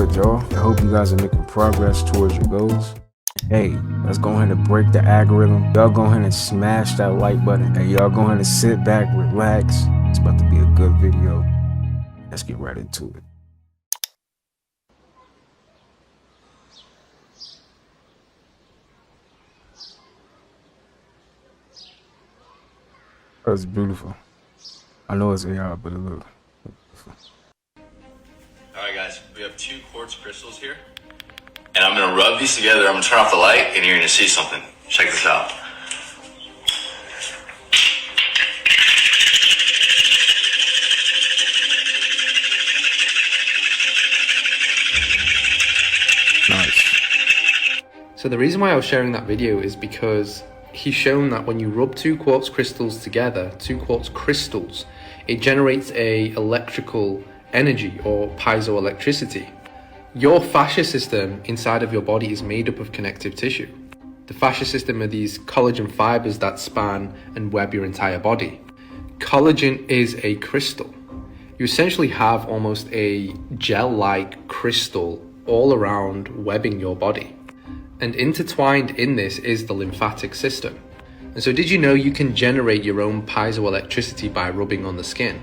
good, y'all. I hope you guys are making progress towards your goals. Hey, let's go ahead and break the algorithm. Y'all go ahead and smash that like button. Hey, y'all go ahead and sit back, relax. It's about to be a good video. Let's get right into it. That's beautiful. I know it's AR, but it looks beautiful. Alright guys, we have 2 quartz crystals here. And I'm gonna rub these together, I'm gonna turn off the light, and you're gonna see something. Check this out. Nice. So the reason why I was sharing that video is because he's shown that when you rub 2 quartz crystals together, 2 quartz crystals, it generates a electrical energy or piezoelectricity. Your fascia system inside of your body is made up of connective tissue. The fascia system are these collagen fibers that span and web your entire body. Collagen is a crystal. You essentially have almost a gel-like crystal all around webbing your body. And intertwined in this is the lymphatic system. And so did you know you can generate your own piezoelectricity by rubbing on the skin?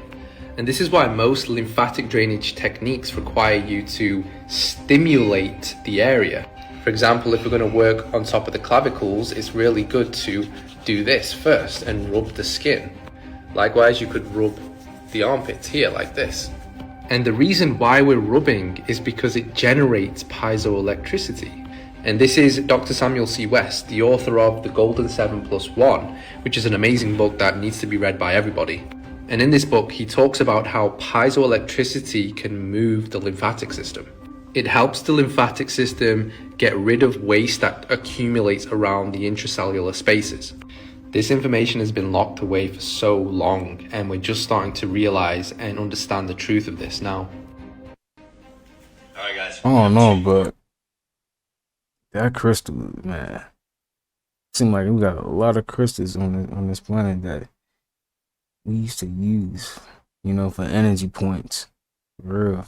And this is why most lymphatic drainage techniques require you to stimulate the area. For example, if we're going to work on top of the clavicles, it's really good to do this first and rub the skin. Likewise, you could rub the armpits here like this. And the reason why we're rubbing is because it generates piezoelectricity. And this is Dr. Samuel C. West, the author of The Golden 7+1, which is an amazing book that needs to be read by everybody. And in this book, he talks about how piezoelectricity can move the lymphatic system. It helps the lymphatic system get rid of waste that accumulates around the intracellular spaces. This information has been locked away for so long, and we're just starting to realize and understand the truth of this now. Alright guys. I don't know, but that crystal, man. Seems like we got a lot of crystals on this planet that we used to use, you know, for energy points. For real.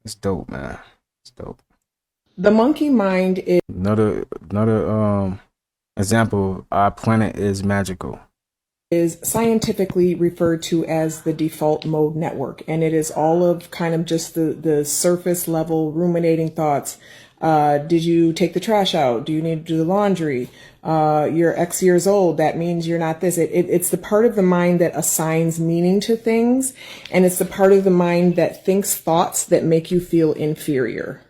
It's dope, man. It's dope. The monkey mind is Another example, our planet is magical. Is scientifically referred to as the default mode network, and it is all of kind of just the surface level ruminating thoughts. Did you take the trash out? Do you need to do the laundry? You're X years old. That means you're not this. It's the part of the mind that assigns meaning to things. And it's the part of the mind that thinks thoughts that make you feel inferior.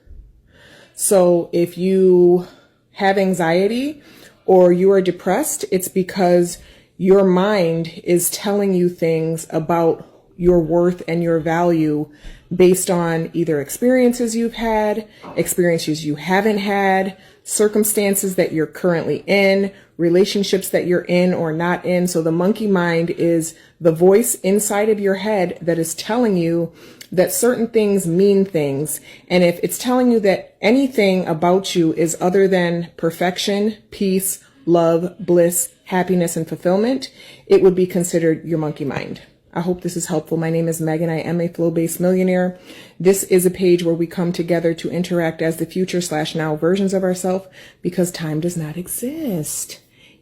So if you have anxiety or you are depressed, it's because your mind is telling you things about your worth and your value based on either experiences you've had, experiences you haven't had, circumstances that you're currently in, relationships that you're in or not in. So the monkey mind is the voice inside of your head that is telling you that certain things mean things. And if it's telling you that anything about you is other than perfection, peace, love, bliss, happiness, and fulfillment, it would be considered your monkey mind. I hope this is helpful. My name is Megan. I am a flow-based millionaire. This is a page where we come together to interact as the future/now versions of ourselves because time does not exist.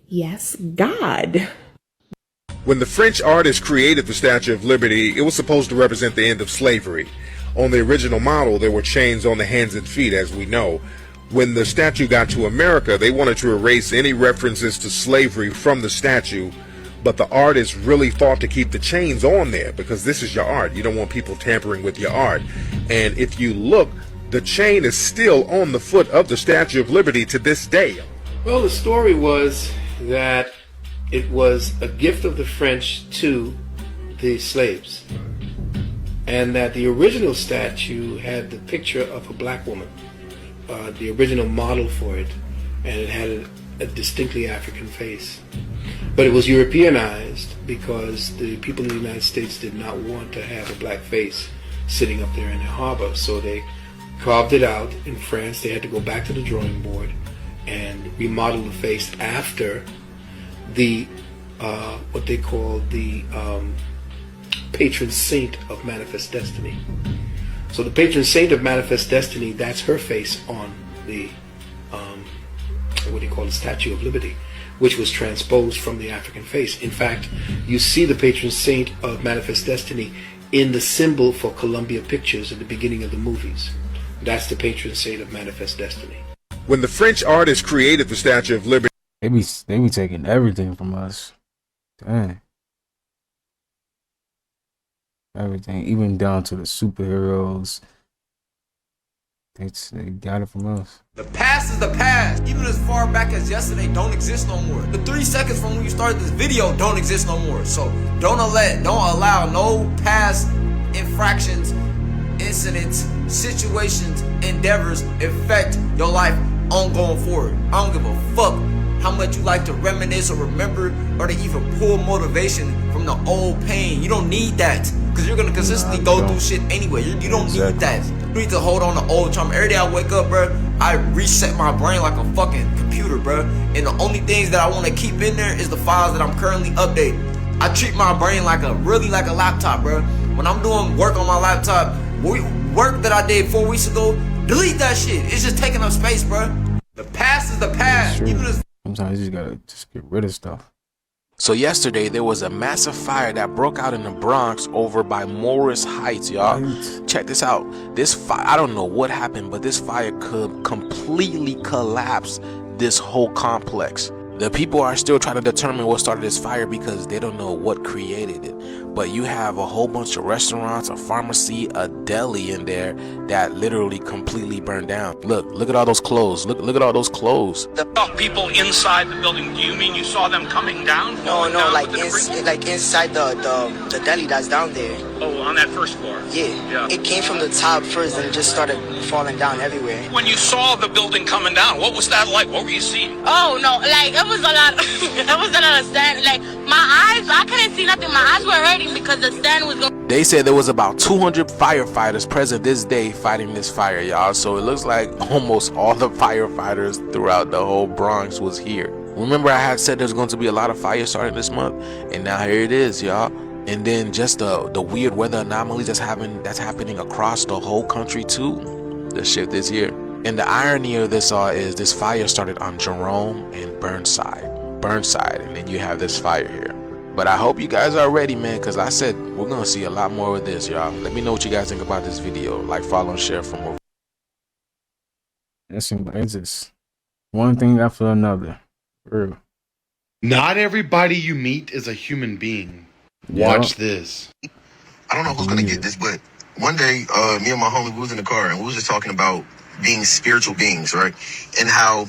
Yes, God. When the French artist created the Statue of Liberty, it was supposed to represent the end of slavery. On the original model, there were chains on the hands and feet, as we know. When the statue got to America, they wanted to erase any references to slavery from the statue. But the artist really fought to keep the chains on there because this is your art. You don't want people tampering with your art. And if you look, the chain is still on the foot of the Statue of Liberty to this day. Well, the story was that it was a gift of the French to the slaves, and that the original statue had the picture of a black woman, the original model for it, and it had a distinctly African face. But it was Europeanized because the people in the United States did not want to have a black face sitting up there in the harbor, so they carved it out. In France, they had to go back to the drawing board and remodel the face after the what they call the patron saint of manifest destiny. So the patron saint of Manifest Destiny, that's her face on the, what do you call it, Statue of Liberty, which was transposed from the African face. In fact, you see the patron saint of Manifest Destiny in the symbol for Columbia Pictures at the beginning of the movies. That's the patron saint of Manifest Destiny. When the French artist created the Statue of Liberty, They be taking everything from us. Dang. Everything, even down to the superheroes. They got it from us. The past is the past. Even as far back as yesterday don't exist no more. The 3 seconds from when you started this video don't exist no more. So don't allow no past infractions, incidents, situations, endeavors affect your life on going forward. I don't give a fuck how much you like to reminisce or remember or to even pull motivation from the old pain. You don't need that because you're gonna consistently go through shit anyway. You don't need that. You need to hold on to old trauma. Every day I wake up, bro, I reset my brain like a fucking computer, bro. And the only things that I want to keep in there is the files that I'm currently updating. I treat my brain like a laptop, bro. When I'm doing work on my laptop, work that I did 4 weeks ago, delete that shit. It's just taking up space, bro. The past is the past. Even as sometimes you just gotta get rid of stuff. So yesterday there was a massive fire that broke out in the Bronx over by Morris Heights, y'all. Check this out. This fire, I don't know what happened, but this fire could completely collapse this whole complex. The people are still trying to determine what started this fire because they don't know what created it. But you have a whole bunch of restaurants, a pharmacy, a deli in there that literally completely burned down. Look at all those clothes. Look at all those clothes. The people inside the building, do you mean you saw them coming down? No, down like inside the deli that's down there. Oh, on that first floor? Yeah. It came from the top first and it just started falling down everywhere. When you saw the building coming down, what was that like? What were you seeing? Oh, no, like, it was a lot, it was a lot of sand. Like, my eyes, I couldn't see nothing. My eyes were hurting because the sand was going. They said there was about 200 firefighters present this day fighting this fire, y'all. So it looks like almost all the firefighters throughout the whole Bronx was here. Remember I had said there's going to be a lot of fires starting this month, and now here it is, y'all. And then just the weird weather anomalies that's happening across the whole country too. The shit this year. And the irony of this all is this fire started on Jerome and Burnside, and then you have this fire here. But I hope you guys are ready, man, because I said we're gonna see a lot more of this, y'all. Let me know what you guys think about this video. Like, follow, and share for more. It's just one thing after another. Real. Not everybody you meet is a human being. Watch this. I don't know who's gonna get this, but one day, me and my homie, we was in the car and we was just talking about being spiritual beings, right? And how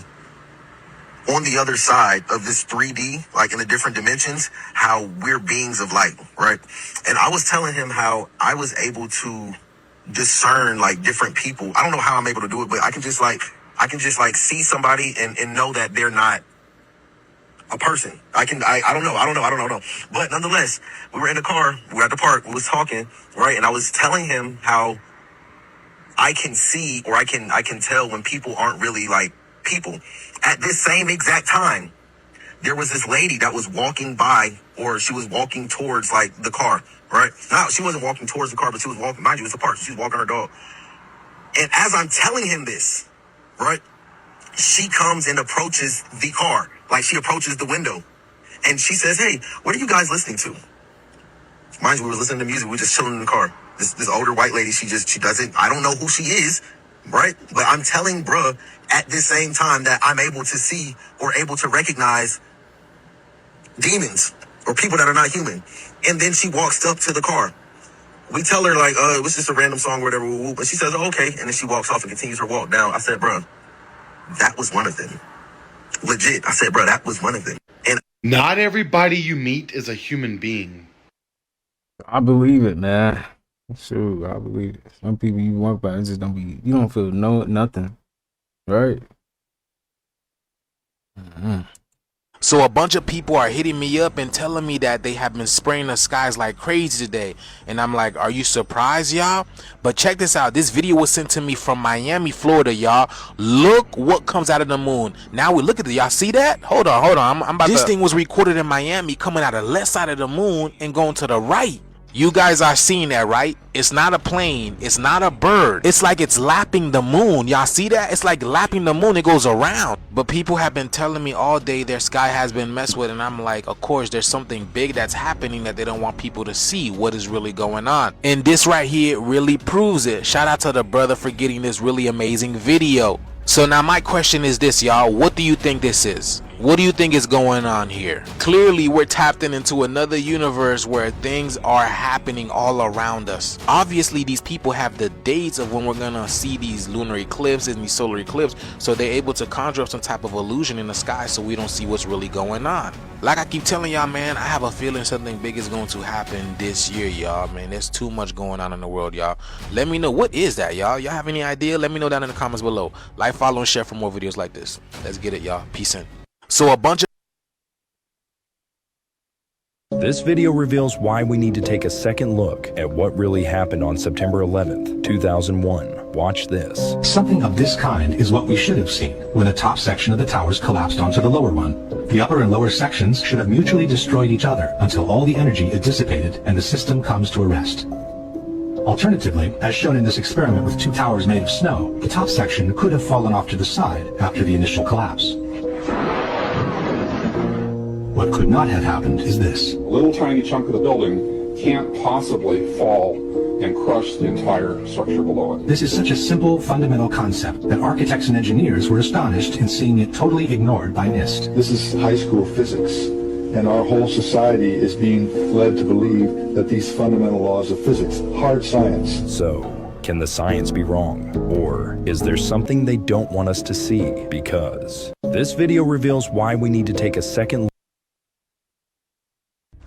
on the other side of this 3D, like in the different dimensions, how we're beings of light, right? And I was telling him how I was able to discern like different people. I don't know how I'm able to do it, but I can just like see somebody and know that they're not a person. I don't know. But nonetheless, we were in the car, we were at the park, we was talking, right? And I was telling him how I can see, or I can tell when people aren't really like people. At this same exact time, there was this lady that was walking by, or she was walking towards like the car, right? No, she wasn't walking towards the car, but she was walking, mind you, it's a park, so she was walking her dog. And as I'm telling him this, right, she comes and approaches the car. Like, she approaches the window and she says, "Hey, what are you guys listening to?" Mind you, we were listening to music. We were just chilling in the car. This older white lady, she doesn't, I don't know who she is, right? But I'm telling bruh at this same time that I'm able to see or able to recognize demons or people that are not human. And then she walks up to the car. We tell her like, it was just a random song or whatever. But she says, "Oh, okay." And then she walks off and continues her walk down. I said, "Bruh, that was one of them." Legit. I said, "Bruh, that was one of them." And not everybody you meet is a human being. I believe it, man. Sure, I believe it. Some people you walk by, it just don't be, you don't feel nothing, right? So a bunch of people are hitting me up and telling me that they have been spraying the skies like crazy today. And I'm like, are you surprised, y'all? But check this out. This video was sent to me from Miami, Florida, y'all. Look what comes out of the moon. Now we look at it. Y'all see that? Hold on. I'm about this thing was recorded in Miami, coming out of the left side of the moon and going to the right. You guys are seeing that, right? It's not a plane. It's not a bird. It's like it's lapping the moon. Y'all see that? It's like lapping the moon. It goes around. But people have been telling me all day their sky has been messed with. And I'm like, of course, there's something big that's happening that they don't want people to see what is really going on. And this right here really proves it. Shout out to the brother for getting this really amazing video. So now my question is this, y'all. What do you think this is? What do you think is going on here? Clearly, we're tapped into another universe where things are happening all around us. Obviously, these people have the dates of when we're gonna see these lunar eclipses and these solar eclipses, so they're able to conjure up some type of illusion in the sky so we don't see what's really going on. Like I keep telling y'all, man, I have a feeling something big is going to happen this year, y'all. Man, there's too much going on in the world, y'all. Let me know, what is that, y'all? Y'all have any idea? Let me know down in the comments below. Like, follow, and share for more videos like this. Let's get it, y'all. Peace in. So a bunch of This video reveals why we need to take a second look at what really happened on September 11th, 2001. Watch this. Something of this kind is what we should have seen when the top section of the towers collapsed onto the lower one. The upper and lower sections should have mutually destroyed each other until all the energy is dissipated and the system comes to a rest. Alternatively, as shown in this experiment with two towers made of snow, the top section could have fallen off to the side after the initial collapse. What could not have happened is this. A little tiny chunk of the building can't possibly fall and crush the entire structure below it. This is such a simple, fundamental concept that architects and engineers were astonished in seeing it totally ignored by NIST. This is high school physics, and our whole society is being led to believe that these fundamental laws of physics, hard science. So, can the science be wrong? Or is there something they don't want us to see? Because this video reveals why we need to take a second look.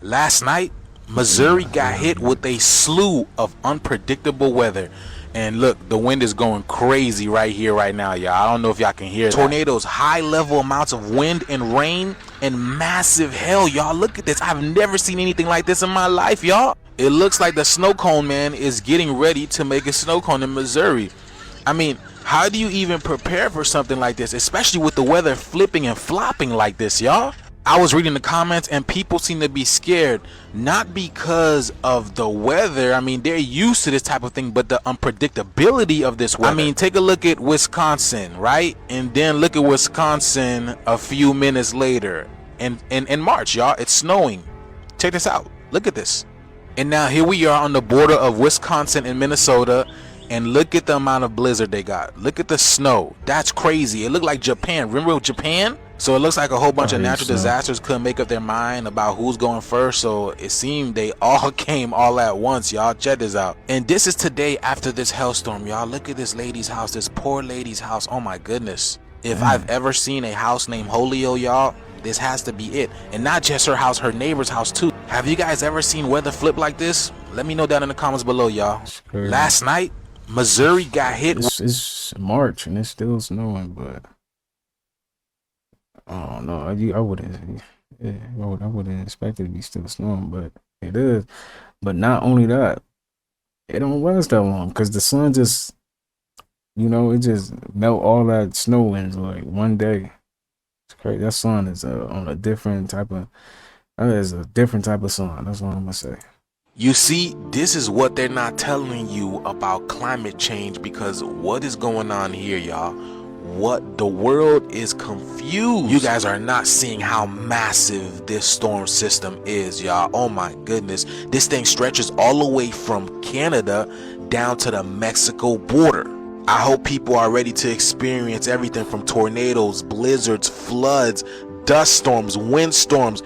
Last night, Missouri got hit with a slew of unpredictable weather. And look, the wind is going crazy right here, right now, y'all. I don't know if y'all can hear that. Tornadoes, high level amounts of wind and rain, and massive hail, y'all. Look at this. I've never seen anything like this in my life, y'all. It looks like the snow cone man is getting ready to make a snow cone in Missouri. I mean, how do you even prepare for something like this, especially with the weather flipping and flopping like this, y'all? I was reading the comments and people seem to be scared, not because of the weather. I mean, they're used to this type of thing, but the unpredictability of this weather. I mean, take a look at Wisconsin, right? And then look at Wisconsin a few minutes later. And in March, y'all, it's snowing. Check this out. Look at this. And now here we are on the border of Wisconsin and Minnesota. And look at the amount of blizzard they got. Look at the snow. That's crazy. It looked like Japan. Remember Japan? So it looks like a whole bunch of natural disasters couldn't make up their mind about who's going first. So it seemed they all came all at once, y'all. Check this out. And this is today after this hailstorm, y'all. Look at this lady's house, this poor lady's house. Oh my goodness. If I've ever seen a house named Holio, y'all, this has to be it. And not just her house, her neighbor's house too. Have you guys ever seen weather flip like this? Let me know down in the comments below, y'all. Last night, Missouri got hit. It's March and it's still snowing, but I don't know. I wouldn't. Yeah, I wouldn't expect it to be still snowing, but it is. But not only that, it don't last that long because the sun just, it just melt all that snow in like one day. It's crazy. That sun is on a different type of. That is a different type of sun. That's what I'm gonna say. You see, this is what they're not telling you about climate change, because what is going on here, y'all? What the world is confused. You guys are not seeing how massive this storm system is, y'all. Oh my goodness. This thing stretches all the way from Canada down to the Mexico border. I hope people are ready to experience everything from tornadoes, blizzards, floods, dust storms, windstorms.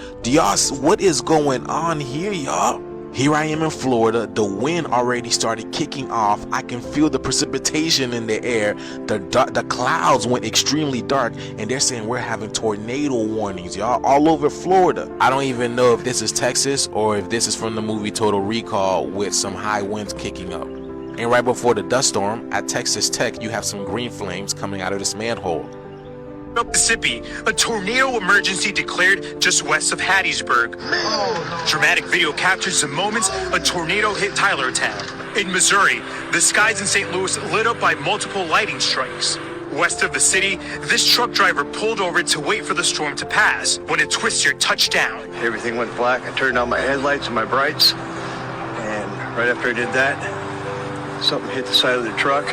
What is going on here, y'all? Here I am in Florida. The wind already started kicking off. I can feel the precipitation in the air. The clouds went extremely dark, and they're saying we're having tornado warnings, y'all, all over Florida. I don't even know if this is Texas or if this is from the movie Total Recall with some high winds kicking up. And right before the dust storm at Texas Tech, you have some green flames coming out of this manhole. Mississippi, a tornado emergency declared just west of Hattiesburg. Dramatic video captures the moments a tornado hit Tylertown. In Missouri, the skies in St. Louis lit up by multiple lightning strikes. West of the city, this truck driver pulled over to wait for the storm to pass when it twisted touchdown. Everything went black. I turned on my headlights and my brights, and Right after I did that, something hit the side of the truck,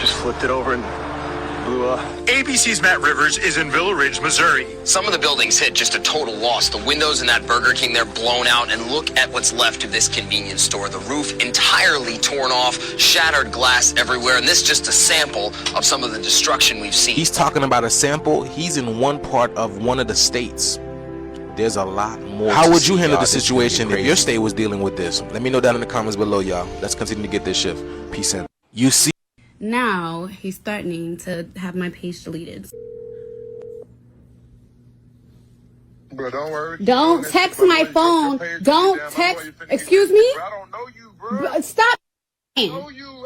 just flipped it over and blew up. ABC's Matt Rivers is in Villa Ridge, Missouri. Some of the buildings hit just a total loss. The windows in that Burger King, they're blown out, and look at what's left of this convenience store. The roof entirely torn off, shattered glass everywhere, and this is just a sample of some of the destruction we've seen. He's talking about a sample. He's in one part of one of the states. There's a lot more. How would you handle the situation if your state was dealing with this? Let me know down in the comments below, y'all. Let's continue to get this shift. Peace and you see. Now he's threatening to have my page deleted. Bro, don't worry. Don't text my phone. Don't text. Excuse me? I don't know you, bro. Stop.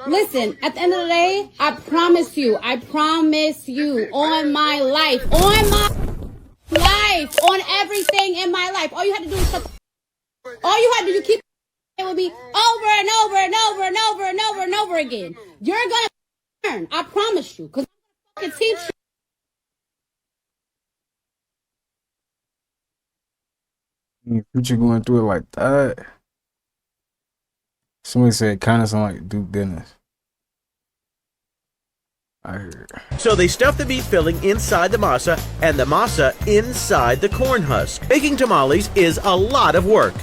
Listen, at the end of the day, I promise you on my life, on everything in my life. All you had to do is all you had to do, you keep it with me over and over and over and over and over and over again. You're gonna learn, I promise you, because I'm gonna teach you. Future going through it like that. Somebody said it kind of sound like Duke Dennis. I heard. So they stuff the beef filling inside the masa and the masa inside the corn husk. Making tamales is a lot of work.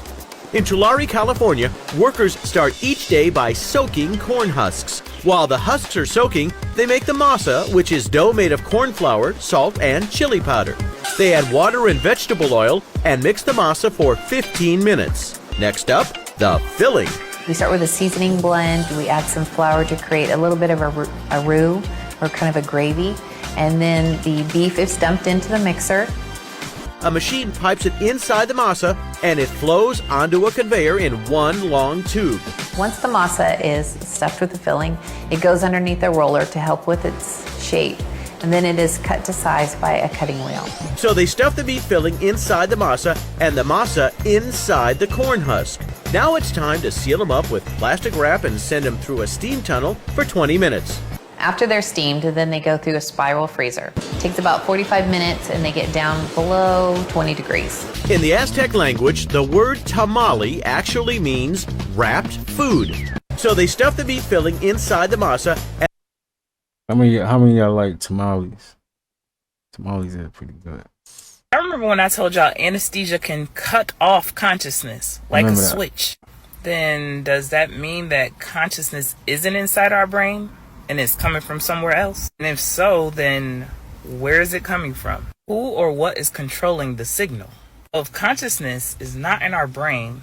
In Tulare, California, workers start each day by soaking corn husks. While the husks are soaking, they make the masa, which is dough made of corn flour, salt, and chili powder. They add water and vegetable oil and mix the masa for 15 minutes. Next up, the filling. We start with a seasoning blend. We add some flour to create a little bit of a roux, or kind of a gravy, and then the beef is dumped into the mixer. A machine pipes it inside the masa, and it flows onto a conveyor in one long tube. Once the masa is stuffed with the filling, it goes underneath a roller to help with its shape, and then it is cut to size by a cutting wheel. So they stuff the beef filling inside the masa and the masa inside the corn husk. Now it's time to seal them up with plastic wrap and send them through a steam tunnel for 20 minutes. After they're steamed, then they go through a spiral freezer. It takes about 45 minutes and they get down below 20 degrees. In the Aztec language, the word tamale actually means wrapped food. So they stuff the beef filling inside the masa. How many of y'all like tamales? Tamales are pretty good. I remember when I told y'all anesthesia can cut off consciousness like a switch. Then does that mean that consciousness isn't inside our brain and it's coming from somewhere else? And if so, then where is it coming from? Who or what is controlling the signal? If consciousness is not in our brain,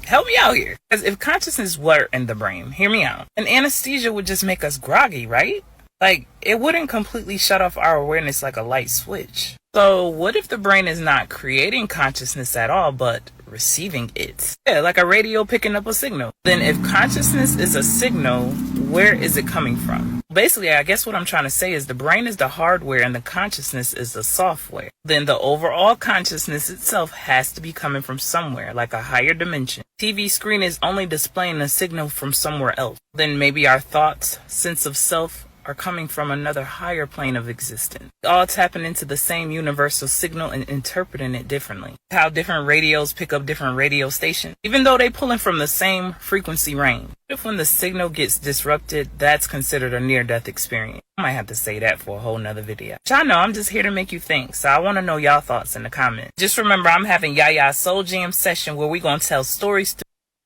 help me out here. Because if consciousness were in the brain, hear me out, an anesthesia would just make us groggy, right? Like, it wouldn't completely shut off our awareness like a light switch. So what if the brain is not creating consciousness at all, but receiving it? Yeah, like a radio picking up a signal. Then if consciousness is a signal, where is it coming from? Basically, I guess what I'm trying to say is the brain is the hardware and the consciousness is the software. Then the overall consciousness itself has to be coming from somewhere, like a higher dimension. TV screen is only displaying a signal from somewhere else. Then maybe our thoughts, sense of self, are coming from another higher plane of existence. All tapping into the same universal signal and interpreting it differently. How different radios pick up different radio stations, even though they pulling from the same frequency range. If when the signal gets disrupted, that's considered a near-death experience. I might have to say that for a whole nother video. But I know I'm just here to make you think, so I want to know y'all thoughts in the comments. Just remember, I'm having Yaya's Soul Jam session where we gonna tell stories.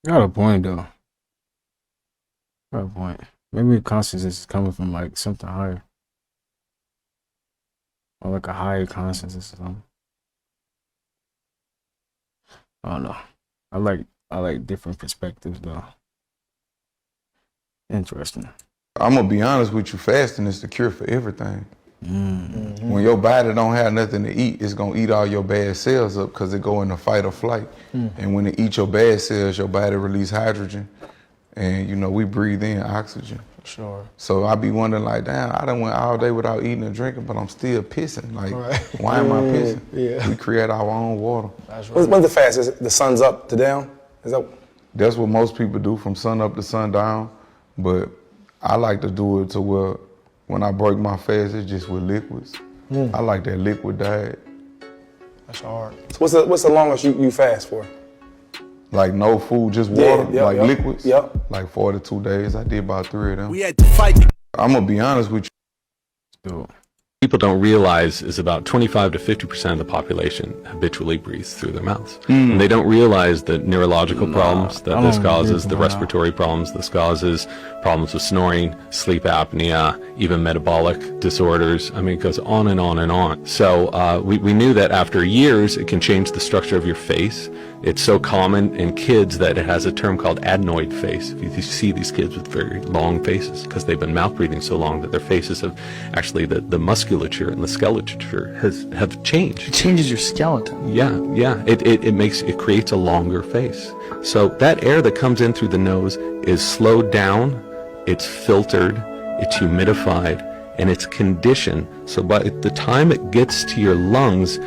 Got a point though. Got a point. Maybe consciousness is coming from like something higher. Or like a higher consciousness or something. I don't know. I like different perspectives though. Interesting. I'm gonna be honest with you, fasting is the cure for everything. Mm-hmm. When your body don't have nothing to eat, it's gonna eat all your bad cells up because it go into fight or flight. And when it eats your bad cells, your body release hydrogen. And you know, we breathe in oxygen. Sure. So I be wondering like, damn, I done went all day without eating and drinking, but I'm still pissing. Like, why am I pissing? Yeah. We create our own water. What's the fast? Is it the sun's up to down? Is that? That's what most people do, from sun up to sun down. But I like to do it to where when I break my fast, it's just with liquids. I like that liquid diet. That's hard. So what's the longest you fast for? Like no food, just water, liquids. Yep. Like 42 days. I did about 3 of them. We had to fight. I'm gonna be honest with you. People don't realize is about 25 to 50% of the population habitually breathes through their mouths. And they don't realize the neurological problems that this causes, the respiratory problems this causes, problems with snoring, sleep apnea, even metabolic disorders. I mean, it goes on and on and on. So we knew that after years, it can change the structure of your face. It's so common in kids that it has a term called adenoid face. If you see these kids with very long faces, because they've been mouth breathing so long that their faces have actually, the musculature and the skeleture have changed. It changes your skeleton. Yeah. It creates a longer face. So that air that comes in through the nose is slowed down, it's filtered, it's humidified, and it's conditioned. So by the time it gets to your lungs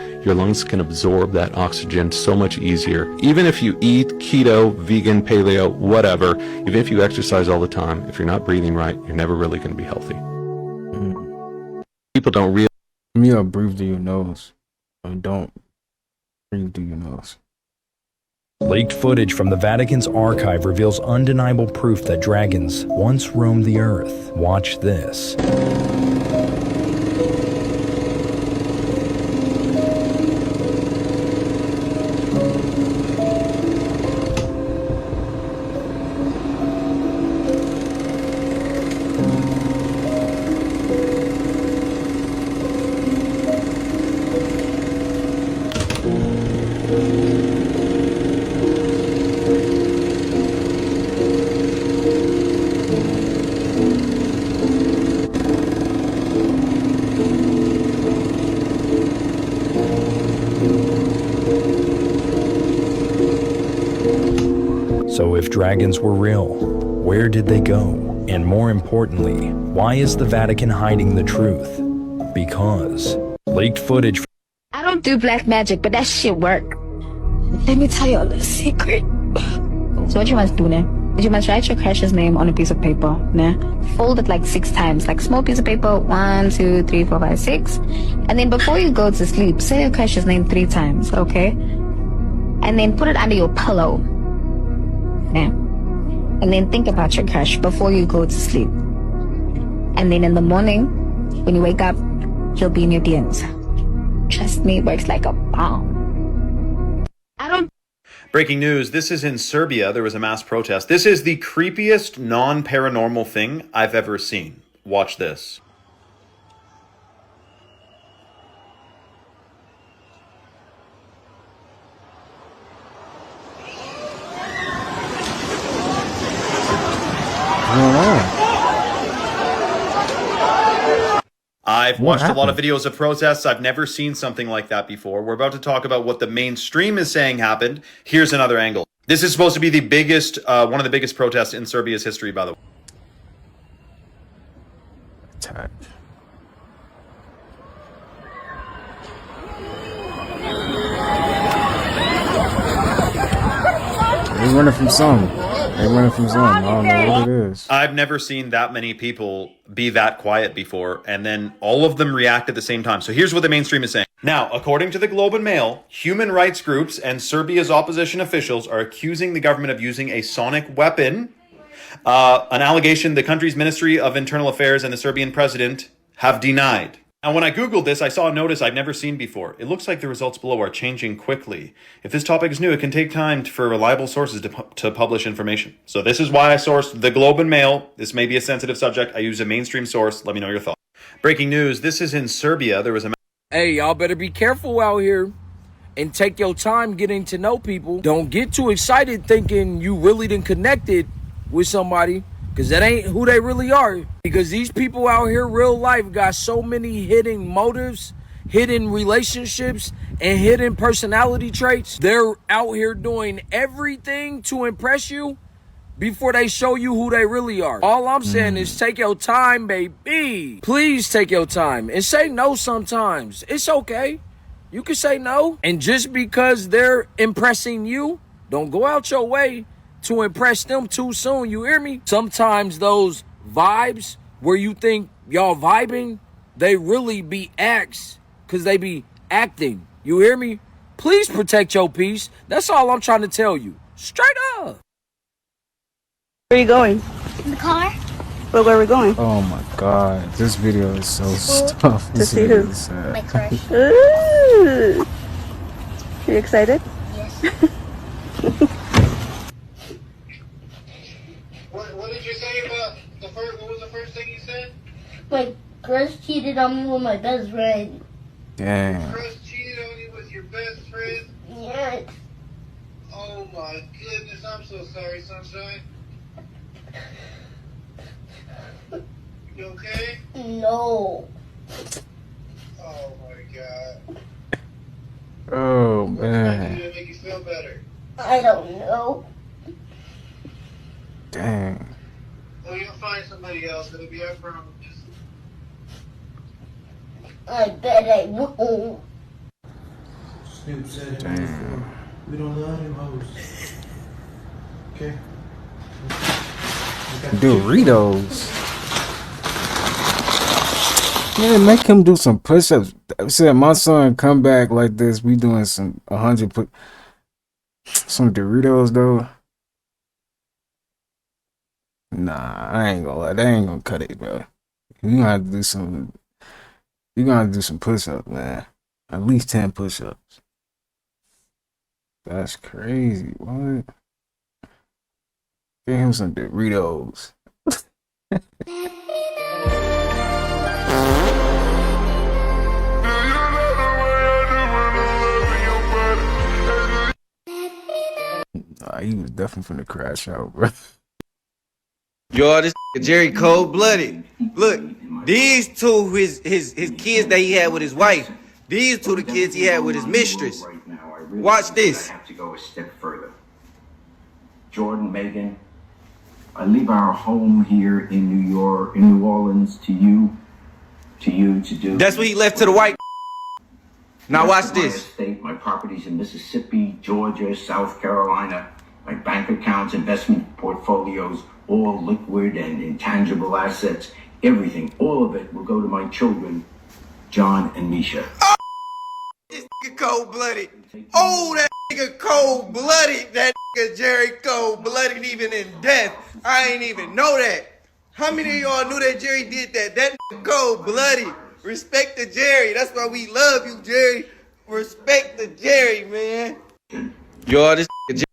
can absorb that oxygen so much easier. Even if you eat keto, vegan, paleo, whatever, even if you exercise all the time, if you're not breathing right, you're never really going to be healthy. People don't realize. You breathe through your nose. Don't breathe through your nose. Leaked footage from the Vatican's archive reveals undeniable proof that dragons once roamed the earth. Watch this. So if dragons were real, where did they go? And more importantly, why is the Vatican hiding the truth? Because leaked footage. I don't do black magic, but that shit work. Let me tell you a little secret. So what you must do now? You must write your crush's name on a piece of paper, nah? Fold it like 6 times, like small piece of paper, 1, 2, 3, 4, 5, 6. And then before you go to sleep, say your crush's name 3 times, okay? And then put it under your pillow. Now, and then think about your crush before you go to sleep. And then in the morning, when you wake up, he'll be in your DMs. Trust me, it works like a bomb. I don't. Breaking news, this is in Serbia. There was a mass protest. This is the creepiest non-paranormal thing I've ever seen. Watch this. I've watched a lot of videos of protests. I've never seen something like that before. We're about to talk about what the mainstream is saying happened. Here's another angle. This is supposed to be the biggest, one of the biggest protests in Serbia's history, by the way. Attack. They're running from something. I don't know what it is. I've never seen that many people be that quiet before, and then all of them react at the same time. So here's what the mainstream is saying. Now, according to the Globe and Mail, human rights groups and Serbia's opposition officials are accusing the government of using a sonic weapon, an allegation the country's Ministry of Internal Affairs and the Serbian president have denied. And when I Googled this, I saw a notice I've never seen before. It looks like the results below are changing quickly. If this topic is new, it can take time for reliable sources to publish information. So this is why I sourced the Globe and Mail. This may be a sensitive subject. I use a mainstream source. Let me know your thoughts. Breaking news. This is in Serbia. There was a... Hey, y'all better be careful out here and take your time getting to know people. Don't get too excited thinking you really done connected with somebody, because that ain't who they really are. Because these people out here, real life, got so many hidden motives, hidden relationships, and hidden personality traits. They're out here doing everything to impress you before they show you who they really are. All I'm saying is take your time, baby. Please take your time and say no sometimes. It's okay. You can say no. And just because they're impressing you, don't go out your way to impress them too soon, you hear me? Sometimes those vibes where you think y'all vibing, they really be acts, because they be acting. You hear me? Please protect your peace. That's all I'm trying to tell you. Straight up. Where are you going? In the car? Where are we going? Oh my god, this video is so stuffed. To This see video who? is sad. My crush. Ooh. You excited? Yes. What did you say about the first? What was the first thing you said? My crush cheated on me with my best friend. Damn. Crush cheated on you with your best friend? Yes. Oh my goodness, I'm so sorry, sunshine. You okay? No. Oh my god. Oh What can I man. do to make you feel better? I don't know. Dang. Well, you'll find somebody else. It'll be our promise. I bet I won't. Snoop said it Damn. before. We don't love him hoes. Okay? Doritos. Man, make him do some push-ups. I said my son come back like this. We doing some 100 put some Doritos though. Nah, I ain't gonna lie. That ain't gonna cut it, bro. You gonna have to do some. You gonna have to do some push-ups, man. At least 10 push-ups. That's crazy. What? Get him some Doritos. Nah, he was definitely finna crash out, bro. Yo, this Jerry cold-blooded. Look, these two his kids that he had with his wife. These two the kids he had with his mistress. Watch this. I have to go a step further. Jordan, Megan, I leave our home here in New Orleans to you to do. That's what he left to the white. Now watch this. My estate, my properties in Mississippi, Georgia, South Carolina, my bank accounts, investment portfolios, all liquid and intangible assets, everything, all of it will go to my children, John and Misha. Oh, this nigga cold-blooded. Oh, that nigga cold-blooded. That nigga Jerry cold-blooded even in death. I ain't even know that. How many of y'all knew that Jerry did that? That nigga cold-blooded. Respect to Jerry. That's why we love you, Jerry. Respect to Jerry, man. Yo, this nigga Jerry.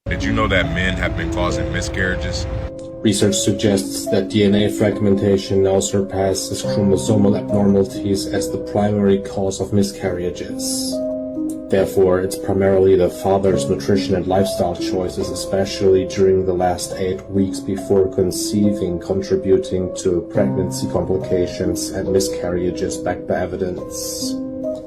Did you know that men have been causing miscarriages? Research suggests that DNA fragmentation now surpasses chromosomal abnormalities as the primary cause of miscarriages. Therefore, it's primarily the father's nutrition and lifestyle choices, especially during the last 8 weeks before conceiving, contributing to pregnancy complications and miscarriages backed by evidence.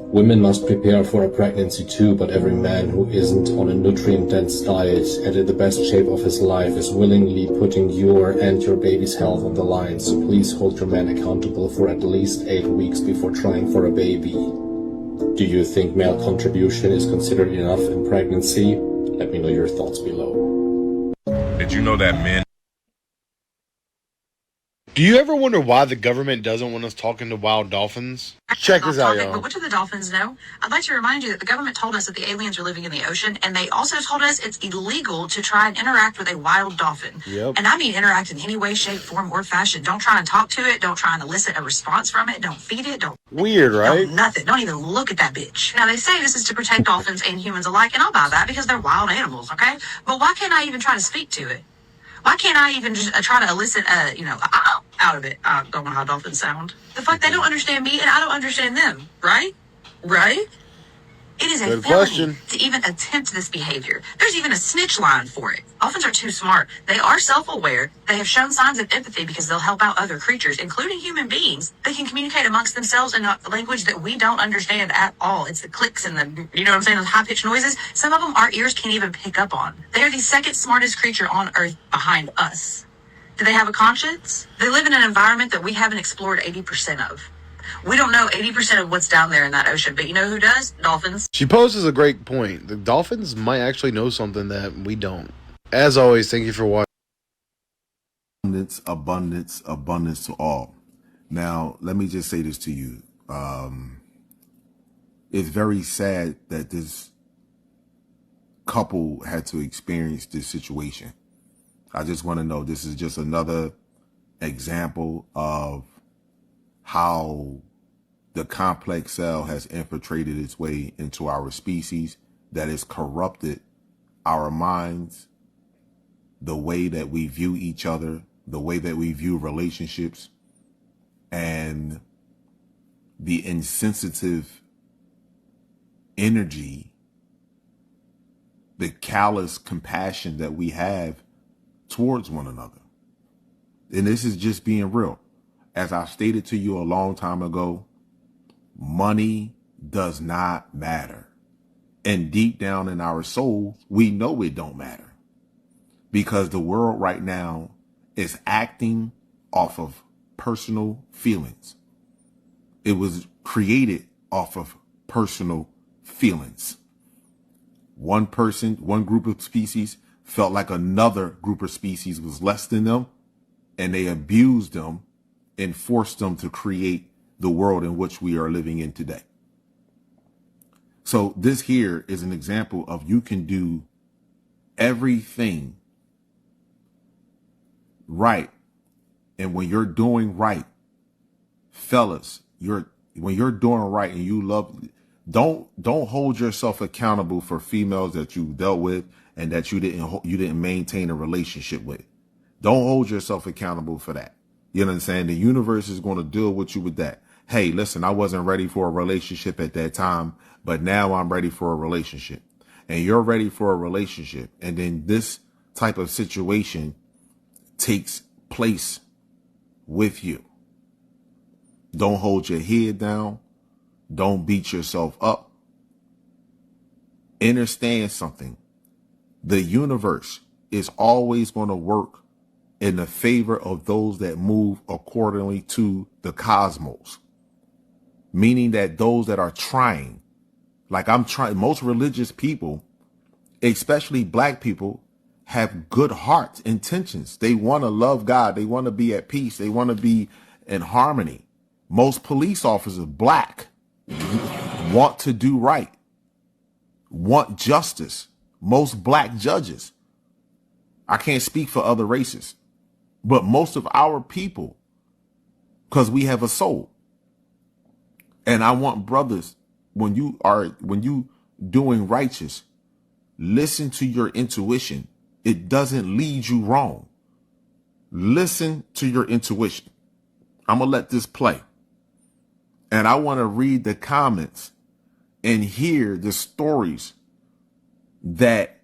Women must prepare for a pregnancy too, but every man who isn't on a nutrient-dense diet and in the best shape of his life is willingly putting your and your baby's health on the line, so please hold your man accountable for at least 8 weeks before trying for a baby. Do you think male contribution is considered enough in pregnancy? Let me know your thoughts below. Did you know that men... Do you ever wonder why the government doesn't want us talking to wild dolphins? Check this out, y'all. But what do the dolphins know? I'd like to remind you that the government told us that the aliens are living in the ocean, and they also told us it's illegal to try and interact with a wild dolphin. Yep. And I mean interact in any way, shape, form, or fashion. Don't try and talk to it. Don't try and elicit a response from it. Don't feed it. Don't Weird, right? Don't nothing. Don't even look at that bitch. Now, they say this is to protect dolphins and humans alike, and I'll buy that because they're wild animals, okay? But why can't I even try to speak to it? Why can't I even just try to elicit out of it? I don't know how dolphins sound. The fuck, they don't understand me and I don't understand them, right? Right? It is a Good felony question. to even attempt this behavior. There's even a snitch line for it. Dolphins are too smart. They are self-aware. They have shown signs of empathy because they'll help out other creatures, including human beings. They can communicate amongst themselves in a language that we don't understand at all. It's the clicks and the, you know what I'm saying, those high-pitched noises. Some of them our ears can't even pick up on. They are the second smartest creature on Earth behind us. Do they have a conscience? They live in an environment that we haven't explored 80% of. We don't know 80% of what's down there in that ocean, but you know who does? Dolphins. She poses a great point. The dolphins might actually know something that we don't. As always, thank you for watching. Abundance, abundance, abundance to all. Now, let me just say this to you. It's very sad that this couple had to experience this situation. I just want to know, this is just another example of how the complex cell has infiltrated its way into our species, that has corrupted our minds, the way that we view each other, the way that we view relationships, and the insensitive energy, the callous compassion that we have towards one another. And this is just being real. As I stated to you a long time ago, money does not matter. And deep down in our souls, we know it don't matter. Because the world right now is acting off of personal feelings. It was created off of personal feelings. One group of species felt like another group of species was less than them, and they abused them and forced them to create the world in which we are living in today. So this here is an example of you can do everything right. And when you're doing right, fellas, when you're doing right and you love, don't hold yourself accountable for females that you dealt with and that you didn't maintain a relationship with. Don't hold yourself accountable for that. You know what I'm saying? The universe is going to deal with you with that. Hey, listen, I wasn't ready for a relationship at that time, but now I'm ready for a relationship. And you're ready for a relationship. And then this type of situation takes place with you. Don't hold your head down. Don't beat yourself up. Understand something. The universe is always going to work in the favor of those that move accordingly to the cosmos. Meaning that those that are trying, like I'm trying, most religious people, especially black people, have good hearts, intentions. They want to love God. They want to be at peace. They want to be in harmony. Most police officers, black, want to do right, want justice. Most black judges, I can't speak for other races, but most of our people, because we have a soul. And I want brothers, when you doing righteous, listen to your intuition. It doesn't lead you wrong. Listen to your intuition. I'm going to let this play. And I want to read the comments and hear the stories that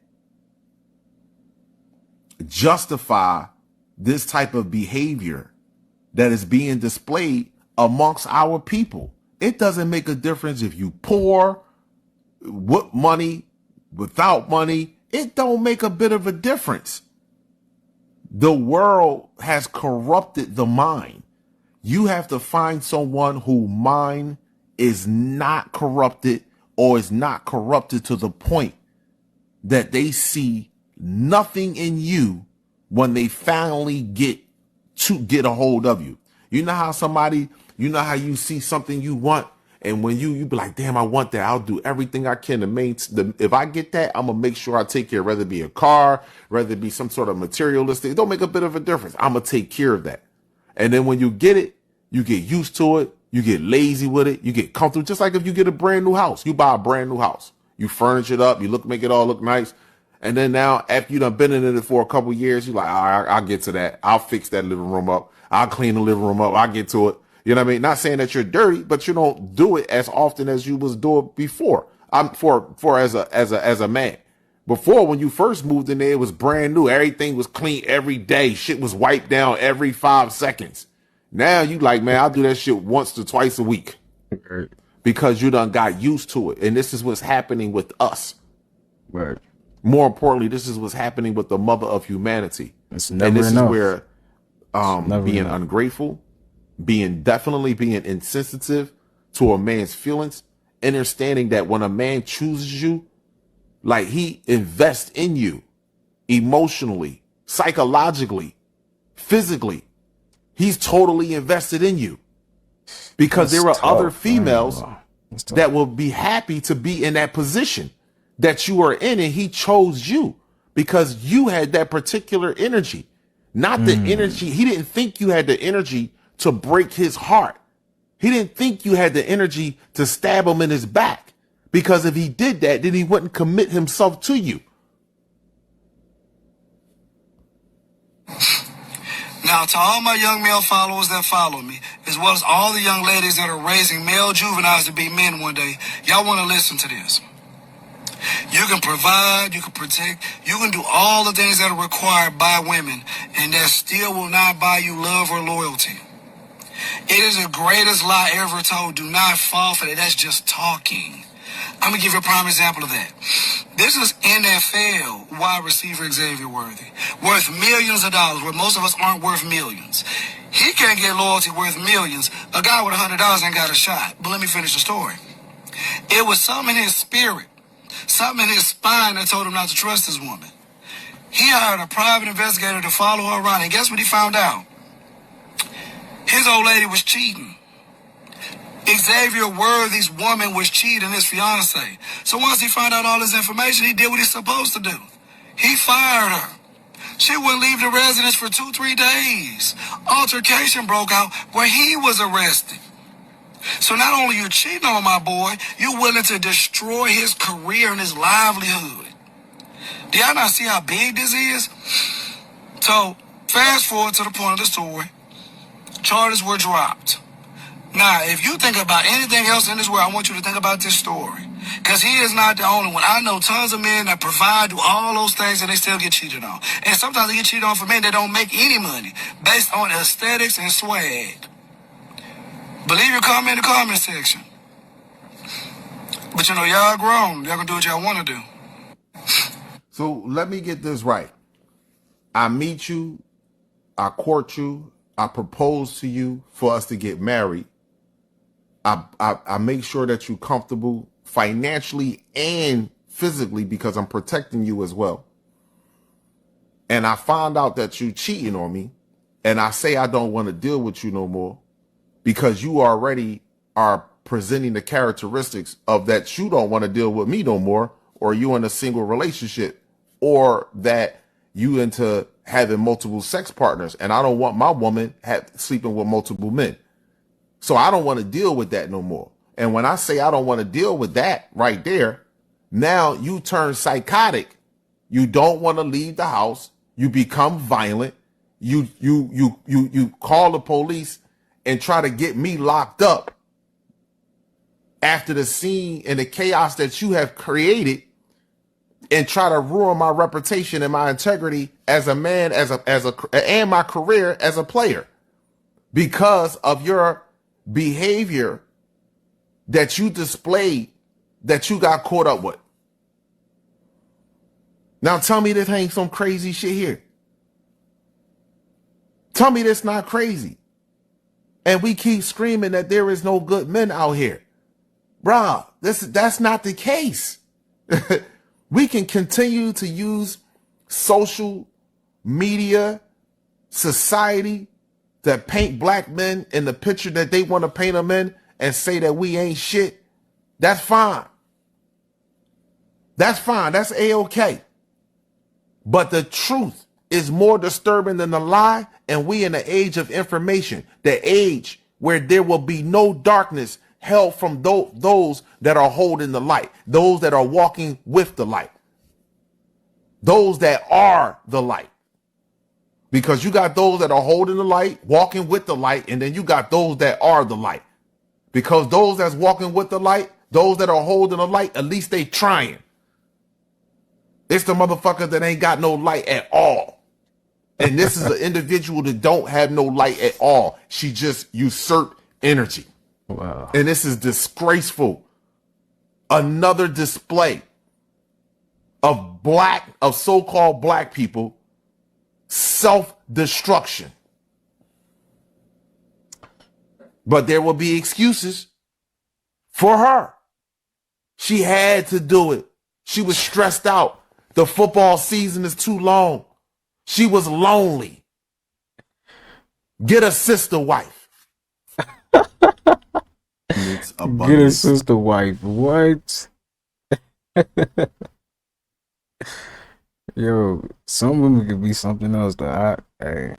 justify this type of behavior that is being displayed amongst our people. It doesn't make a difference if you poor, with money, without money. It don't make a bit of a difference. The world has corrupted the mind. You have to find someone whose mind is not corrupted, or is not corrupted to the point that they see nothing in you when they finally get a hold of you. You know how you see something you want, and when you be like, damn, I want that. I'll do everything I can to maintain. If I get that, I'm going to make sure I take care, whether it be a car, whether it be some sort of materialistic. It don't make a bit of a difference. I'm going to take care of that. And then when you get it, you get used to it. You get lazy with it. You get comfortable. Just like if you get a brand new house, you buy a brand new house, you furnish it up, make it all look nice. And then now, after you done been in it for a couple of years, you're like, all right, I'll get to that. I'll fix that living room up. I'll clean the living room up. I'll get to it. You know what I mean? Not saying that you're dirty, but you don't do it as often as you was doing before. As a man. Before, when you first moved in there, it was brand new. Everything was clean every day. Shit was wiped down every 5 seconds. Now you like, man, I'll do that shit once to twice a week. Right. Because you done got used to it. And this is what's happening with us. Right. More importantly, this is what's happening with the mother of humanity. It's never and this enough. Is where being enough. Ungrateful, definitely being insensitive to a man's feelings, understanding that when a man chooses you, like he invests in you emotionally, psychologically, physically, he's totally invested in you. Because there are other females that will be happy to be in that position. that you are in, and he chose you because you had that particular energy, not the energy. He didn't think you had the energy to break his heart. He didn't think you had the energy to stab him in his back, because if he did that, then he wouldn't commit himself to you. Now, to all my young male followers that follow me, as well as all the young ladies that are raising male juveniles to be men one day, y'all want to listen to this. You can provide, you can protect, you can do all the things that are required by women, and that still will not buy you love or loyalty. It is the greatest lie ever told. Do not fall for that. That's just talking. I'm going to give you a prime example of that. This is NFL wide receiver Xavier Worthy, worth millions of dollars, where most of us aren't worth millions. He can't get loyalty worth millions. A guy with $100 ain't got a shot. But let me finish the story. It was something in his spirit, something in his spine that told him not to trust this woman. He hired a private investigator to follow her around, and guess what he found out? His old lady was cheating. Xavier Worthy's woman was cheating his fiance. So once he found out all this information, he did what he's supposed to do. He fired her. She wouldn't leave the residence for 2-3 days. Altercation broke out where he was arrested. So not only you cheating on my boy, you're willing to destroy his career and his livelihood. Do y'all not see how big this is? So fast forward to the point of the story. Charges were dropped. Now, if you think about anything else in this world, I want you to think about this story. Because he is not the only one. I know tons of men that provide, do all those things, and they still get cheated on. And sometimes they get cheated on for men that don't make any money, based on aesthetics and swag. Believe your comment in the comment section. But you know, y'all grown. Y'all can do what y'all want to do. So let me get this right. I meet you, I court you, I propose to you for us to get married. I make sure that you're comfortable financially and physically, because I'm protecting you as well. And I find out that you cheating on me, and I say I don't want to deal with you no more, because you already are presenting the characteristics of that you don't want to deal with me no more, or you in a single relationship, or that you into having multiple sex partners, and I don't want my woman sleeping with multiple men. So I don't want to deal with that no more. And when I say I don't want to deal with that right there, now you turn psychotic. You don't want to leave the house. You become violent. You call the police and try to get me locked up after the scene and the chaos that you have created, and try to ruin my reputation and my integrity as a man, and my career as a player, because of your behavior that you displayed, that you got caught up with. Now tell me this ain't some crazy shit here. Tell me this not crazy. And we keep screaming that there is no good men out here. Bruh, that's not the case. We can continue to use social media, society, that paint black men in the picture that they want to paint them in, and say that we ain't shit. That's fine. That's fine. That's A-okay. But the truth is more disturbing than the lie, and we in the age of information, the age where there will be no darkness held from those that are holding the light, those that are walking with the light, those that are the light. Because you got those that are holding the light, walking with the light, and then you got those that are the light. Because those that's walking with the light, those that are holding the light, at least they trying. It's the motherfucker that ain't got no light at all. And this is an individual that don't have no light at all. She just usurped energy. Wow. And this is disgraceful. Another display of so-called black people self-destruction. But there will be excuses for her. She had to do it. She was stressed out. The football season is too long. She was lonely. Get a sister wife. Get a sister wife. What? Yo, some women could be something else. Hey,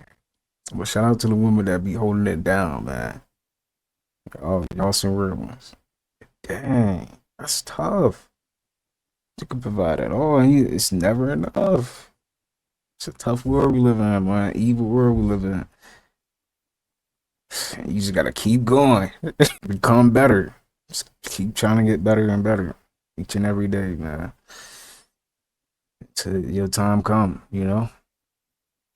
but shout out to the women that be holding it down, man. Y'all some real ones. Dang, that's tough. You can provide it all, and it's never enough. It's a tough world we live in, man. Evil world we live in. You just gotta keep going. Become better. Just keep trying to get better and better each and every day, man. Till your time come, you know.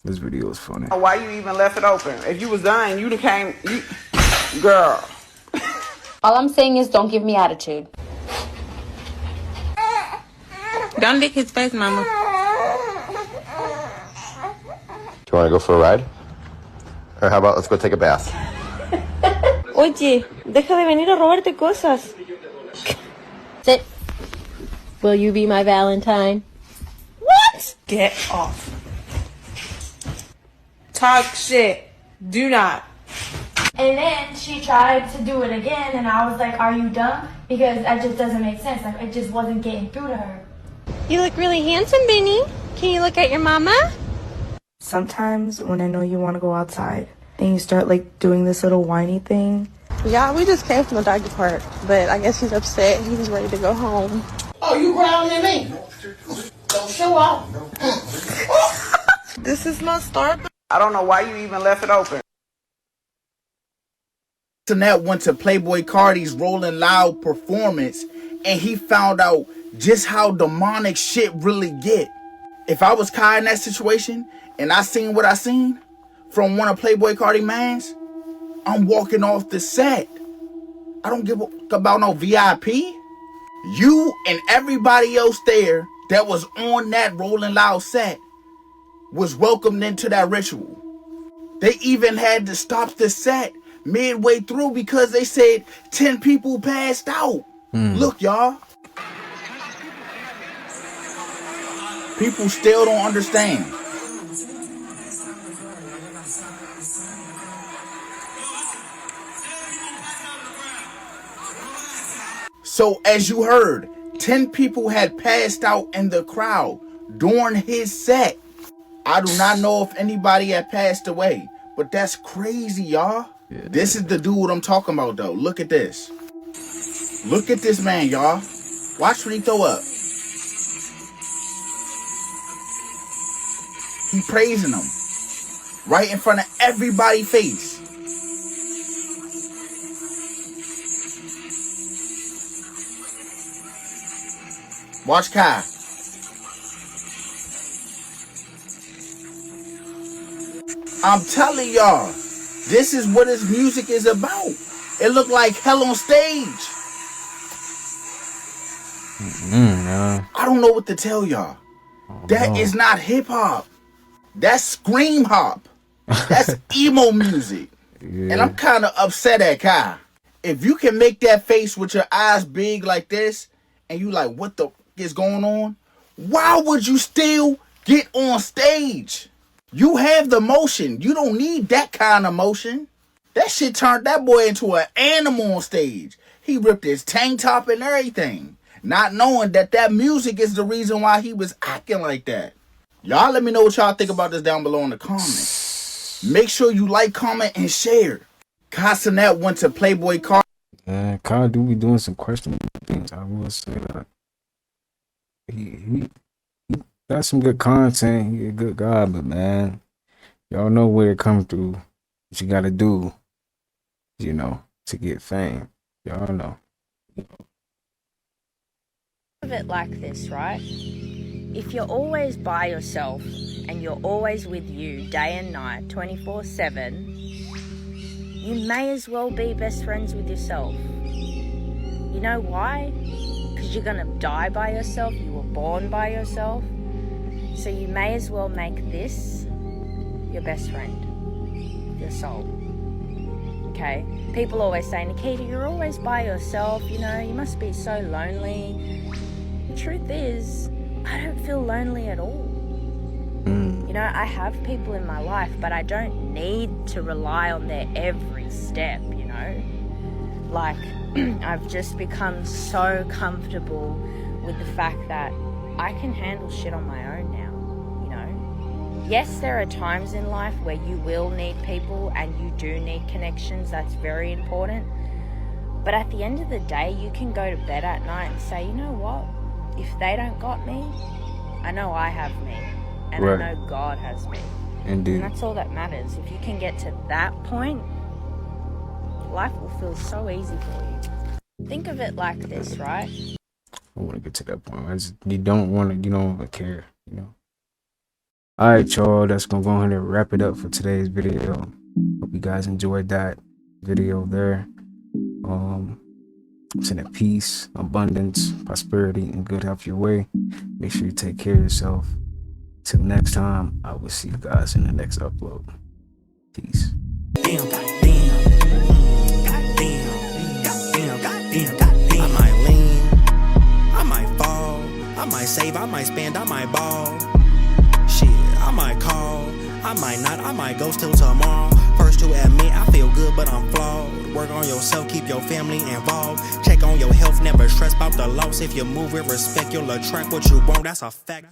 This video is funny. Why you even left it open? If you was done, you'd have came. Girl. All I'm saying is don't give me attitude. Don't lick his face, mama. Do you want to go for a ride? Or how about let's go take a bath? Oye, deja de venir a robarte cosas. Sit. Will you be my Valentine? What? Get off. Talk shit. Do not. And then she tried to do it again, and I was like, are you dumb? Because that just doesn't make sense. Like, it just wasn't getting through to her. You look really handsome, Benny. Can you look at your mama? Sometimes when I know you want to go outside and you start like doing this little whiny thing. Yeah, we just came from the doggy park, but I guess he's upset. He's ready to go home. Oh, you growling at me? Don't show off. This is my start. I don't know why you even left it open. Annette went to Playboy Cardi's Rolling Loud performance, and he found out just how demonic shit really get. If I was Kai in that situation, and I seen what I seen from one of Playboy Cardi mans, I'm walking off the set. I don't give a fuck about no VIP. You and everybody else there that was on that Rolling Loud set was welcomed into that ritual. They even had to stop the set midway through because they said 10 people passed out. Look, y'all. People still don't understand. So as you heard, 10 people had passed out in the crowd during his set. I do not know if anybody had passed away, but that's crazy, y'all. Yeah. This is the dude I'm talking about, though. Look at this. Look at this man, y'all. Watch what he throw up. He praising him right in front of everybody's face. Watch Kai. I'm telling y'all, this is what his music is about. It looked like hell on stage. I don't know what to tell y'all. That is not hip hop. That's scream hop. That's emo music. Yeah. And I'm kind of upset at Kai. If you can make that face with your eyes big like this, and you like, what the f is going on? Why would you still get on stage? You have the motion. You don't need that kind of motion. That shit turned that boy into an animal on stage. He ripped his tank top and everything, not knowing that that music is the reason why he was acting like that. Y'all let me know what y'all think about this down below in the comments. Make sure you like, comment, and share. Kai Cenat went to Playboy Cardi. Kai do be doing some questionable things. I will say that. He got some good content. He a good guy, but man, y'all know where it come through. What you gotta do, you know, to get fame. Y'all know. Of it like this, right? If you're always by yourself and you're always with you day and night, 24/7, you may as well be best friends with yourself. You know why? Because you're gonna die by yourself. You were born by yourself. So you may as well make this your best friend, your soul. Okay? People always say, Nikita, you're always by yourself, you know, you must be so lonely. The truth is, I don't feel lonely at all. You know, I have people in my life, but I don't need to rely on their every step, you know? Like, I've just become so comfortable with the fact that I can handle shit on my own now, you know? Yes, there are times in life where you will need people and you do need connections. That's very important. But at the end of the day, you can go to bed at night and say, you know what? If they don't got me, I know I have me. And Right. I know God has me. Indeed. And that's all that matters. If you can get to that point, life will feel so easy for you. Think of it like this, right? I want to get to that point. You don't even care, you know. All right, y'all. That's gonna go ahead and wrap it up for today's video. Hope you guys enjoyed that video there. Sending peace, abundance, prosperity, and good health your way. Make sure you take care of yourself. Till next time, I will see you guys in the next upload. Peace. I might lean, I might fall, I might save, I might spend, I might ball. Shit, I might call, I might not, I might ghost till tomorrow. First to admit I feel good but I'm flawed. Work on yourself, keep your family involved. Check on your health, never stress about the loss. If you move with respect, you'll attract what you want, that's a fact.